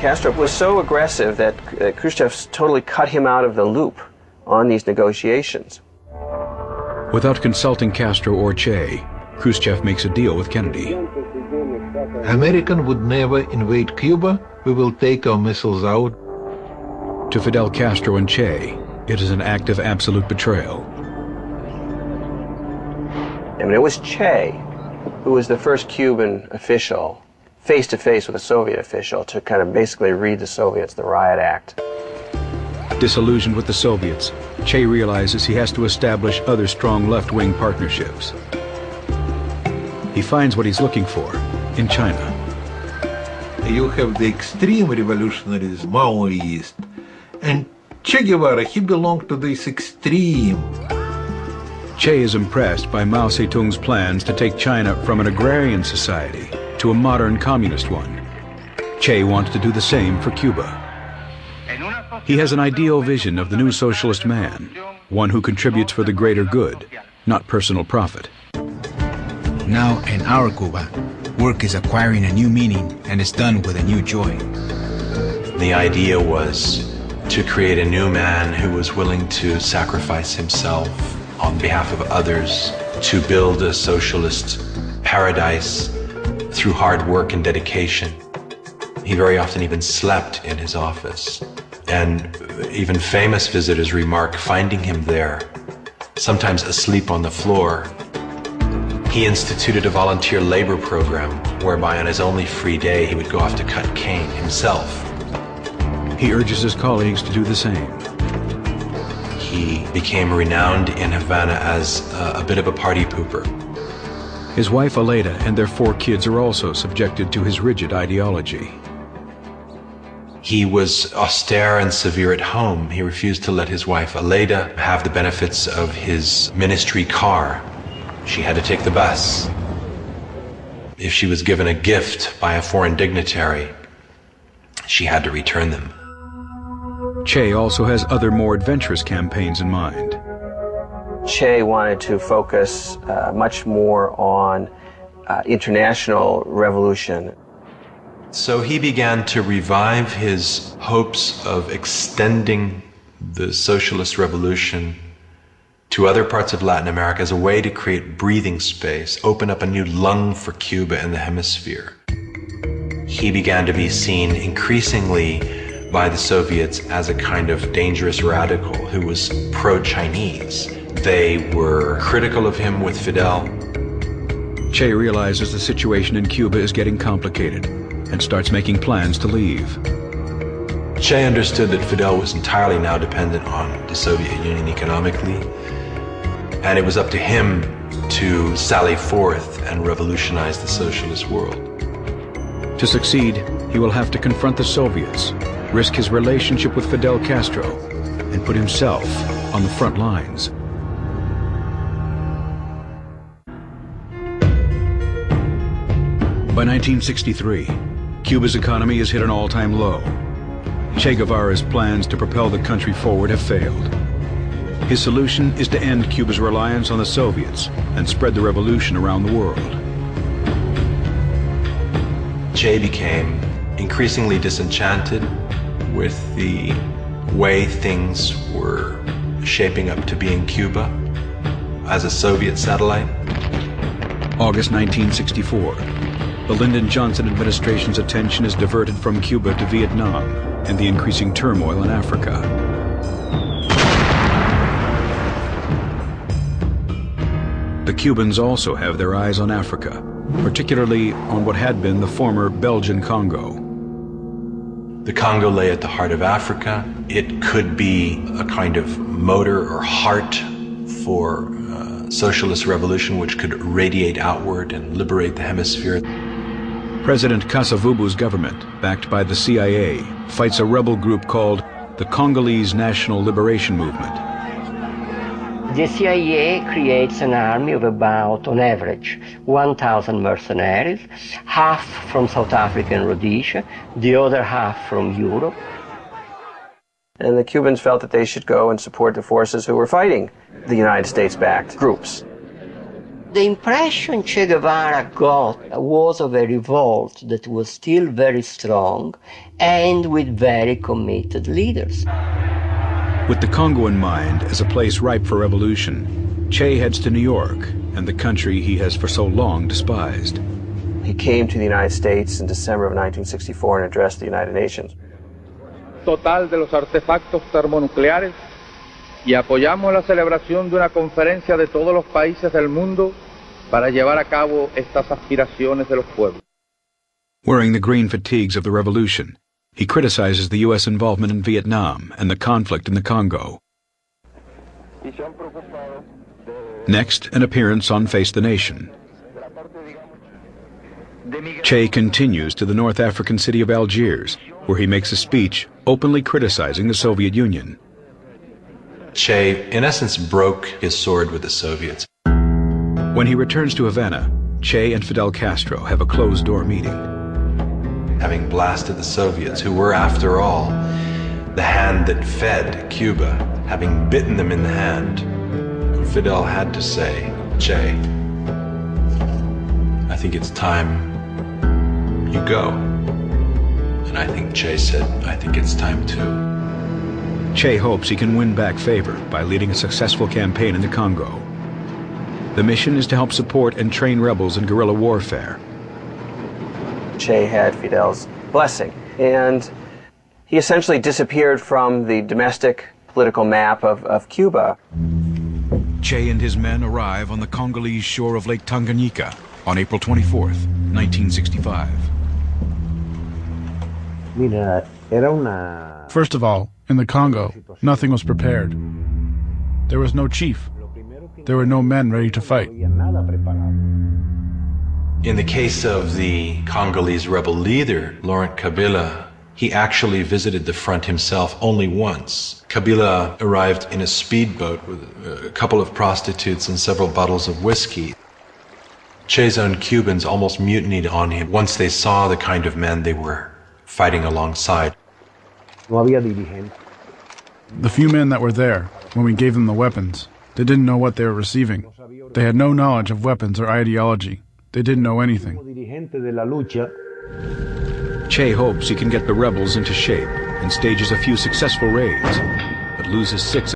Castro was so aggressive that Khrushchev totally cut him out of the loop on these negotiations. Without consulting Castro or Che, Khrushchev makes a deal with Kennedy. American would never invade Cuba. We will take our missiles out. To Fidel Castro and Che, it is an act of absolute betrayal. I mean, it was Che who was the first Cuban official, face-to-face with a Soviet official, to kind of basically read the Soviets the riot act. Disillusioned with the Soviets, Che realizes he has to establish other strong left-wing partnerships. He finds what he's looking for in China. You have the extreme revolutionaries, Maoist, and Che Guevara, he belonged to this extreme. Che is impressed by Mao Zedong's plans to take China from an agrarian society to a modern communist one. Che wants to do the same for Cuba. He has an ideal vision of the new socialist man, one who contributes for the greater good, not personal profit. Now in our Cuba, work is acquiring a new meaning and is done with a new joy. The idea was to create a new man who was willing to sacrifice himself on behalf of others, to build a socialist paradise through hard work and dedication. He very often even slept in his office. And even famous visitors remark finding him there, sometimes asleep on the floor. He instituted a volunteer labor program whereby on his only free day he would go off to cut cane himself. He urges his colleagues to do the same. He became renowned in Havana as a bit of a party pooper. His wife Aleda and their 4 kids are also subjected to his rigid ideology. He was austere and severe at home. He refused to let his wife Aleda have the benefits of his ministry car. She had to take the bus. If she was given a gift by a foreign dignitary, she had to return them. Che also has other more adventurous campaigns in mind. Che wanted to focus much more on international revolution. So he began to revive his hopes of extending the socialist revolution to other parts of Latin America as a way to create breathing space, open up a new lung for Cuba in the hemisphere. He began to be seen increasingly by the Soviets as a kind of dangerous radical who was pro-Chinese. They were critical of him with Fidel. Che realizes the situation in Cuba is getting complicated and starts making plans to leave. Che understood that Fidel was entirely now dependent on the Soviet Union economically, and it was up to him to sally forth and revolutionize the socialist world. To succeed, he will have to confront the Soviets, risk his relationship with Fidel Castro, and put himself on the front lines. By 1963, Cuba's economy has hit an all-time low. Che Guevara's plans to propel the country forward have failed. His solution is to end Cuba's reliance on the Soviets and spread the revolution around the world. Che became increasingly disenchanted with the way things were shaping up to be in Cuba as a Soviet satellite. August 1964. The Lyndon Johnson administration's attention is diverted from Cuba to Vietnam and the increasing turmoil in Africa. The Cubans also have their eyes on Africa, particularly on what had been the former Belgian Congo. The Congo lay at the heart of Africa. It could be a kind of motor or heart for socialist revolution which could radiate outward and liberate the hemisphere. President Kasavubu's government, backed by the CIA, fights a rebel group called the Congolese National Liberation Movement. The CIA creates an army of about, on average, 1,000 mercenaries, half from South Africa and Rhodesia, the other half from Europe. And the Cubans felt that they should go and support the forces who were fighting the United States-backed groups. The impression Che Guevara got was of a revolt that was still very strong and with very committed leaders. With the Congo in mind as a place ripe for revolution, Che heads to New York and the country he has for so long despised. He came to the United States in December of 1964 and addressed the United Nations. Total de los artefactos termonucleares y apoyamos la celebración de una conferencia de todos los países del mundo para llevar a cabo estas aspiraciones de los pueblos. Wearing the green fatigues of the revolution, he criticizes the U.S. involvement in Vietnam and the conflict in the Congo. Next, an appearance on Face the Nation. Che continues to the North African city of Algiers, where he makes a speech openly criticizing the Soviet Union. Che, in essence, broke his sword with the Soviets. When he returns to Havana, Che and Fidel Castro have a closed-door meeting. Having blasted the Soviets, who were, after all, the hand that fed Cuba, having bitten them in the hand, Fidel had to say, Che, I think it's time you go. And I think Che said, I think it's time too. Che hopes he can win back favor by leading a successful campaign in the Congo. The mission is to help support and train rebels in guerrilla warfare. Che had Fidel's blessing, and he essentially disappeared from the domestic political map of Cuba. Che and his men arrive on the Congolese shore of Lake Tanganyika on April 24th, 1965. First of all, in the Congo, nothing was prepared. There was no chief. There were no men ready to fight. In the case of the Congolese rebel leader, Laurent Kabila, he actually visited the front himself only once. Kabila arrived in a speedboat with a couple of prostitutes and several bottles of whiskey. Che's own Cubans almost mutinied on him once they saw the kind of men they were fighting alongside. The few men that were there, when we gave them the weapons, they didn't know what they were receiving. They had no knowledge of weapons or ideology. They didn't know anything. Che hopes he can get the rebels into shape and stages a few successful raids, but loses 6